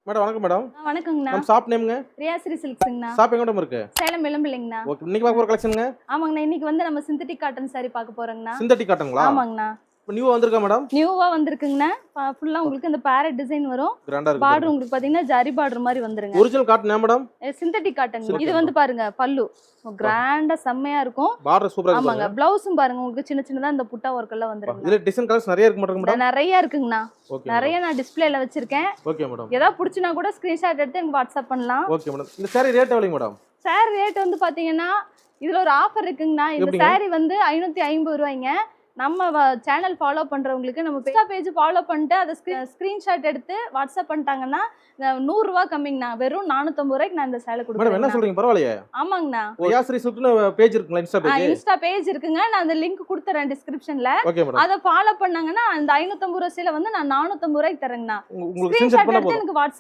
Madam வணக்கம் madam. வணக்கங்கண்ணா. நம்ம shop நேம்ங்க? Riyasri சில்க்ஸ்ங்கண்ணா. Shop எங்க மேடம் இருக்கு? சேலம் விளம்பிள்ளைங்கண்ணா. ஓகே. இன்னைக்கு பார்க்க போற கலெக்ஷன்ங்க? ஆமாங்கண்ணா. இன்னைக்கு வந்து நம்ம சிந்தட்டிக் காட்டன் saree பார்க்க போறோங்கண்ணா. சிந்தட்டிக் காட்டன்ங்களா? ஆமாங்கண்ணா. இப்போ நியூவா வந்திருக்கா மேடம்? நியூவா வந்திருக்குங்கண்ணா. ஃபுல்லா உங்களுக்கு இந்த பேரட் டிசைன் வரும். கிராண்டா இருக்கு. பார்டர் உங்களுக்கு பாத்தீங்கன்னா ஜரி பார்டர் மாதிரி வந்துருங்க. Original cotton madam? Synthetic cotton. இது வந்து பாருங்க பல்லு. கிராண்டா செம்மையா இருக்கும். பார்டர் சூப்பரா இருக்கு. ஆமாங்க. ப்ளவுஸும் பாருங்க உங்களுக்கு சின்ன சின்னதா இந்த புட்டா ஒர்க் எல்லாம் வந்துருங்க. இதுல டிசைன் கலர்ஸ் நிறைய இருக்கு மேடம். நிறைய இருக்குங்கண்ணா. ஓகே. நிறைய நான் டிஸ்ப்ளேல வச்சிருக்கேன். Okay madam. ஏதாவது பிடிச்சினா கூட ஸ்கிரீன்ஷாட் எடுத்து எனக்கு வாட்ஸ்அப் பண்ணலாம். Okay madam. இந்த saree ரேட் எவ்வளவு மேடம்? saree ரேட் வந்து பாத்தீங்கன்னா இதுல ஒரு ஆஃபர் இருக்குங்கண்ணா. இந்த saree வந்து 550 ரூபாய்ங்க. நம்ம சேனல் ஃபாலோ பண்றவங்களுக்கு நம்ம பேஜ் ஃபாலோ பண்ணிட்டு அதை ஸ்கிரீன்ஷாட் எடுத்து வாட்ஸ்அப் பண்ணிட்டாங்கன்னா 100 ரூபாய் கம்மிங்கண்ணா. வெறும் 450 ரூபாய்க்கு நான் இந்த சேலை கொடுக்குறேன். மேடம் என்ன சொல்றீங்க? பரவாயில்லையே. ஆமாங்கண்ணா. ரியாஸ்ரீ சில்க்னு பேஜ் இருக்குங்களா? இன்ஸ்டா பேஜ் இருக்குங்க. நான் அந்த லிங்க் கொடுத்துறேன் டிஸ்கிரிப்ஷன்ல. Okay madam. அதை ஃபாலோ பண்ணாங்கன்னா அந்த 550 ரூபாய் சேலை வந்து நான் 450 ரூபாய்க்கு தரேங்கண்ணா. உங்களுக்கு ஸ்கிரீன்ஷாட் எடுத்து எனக்கு வாட்ஸ்அப்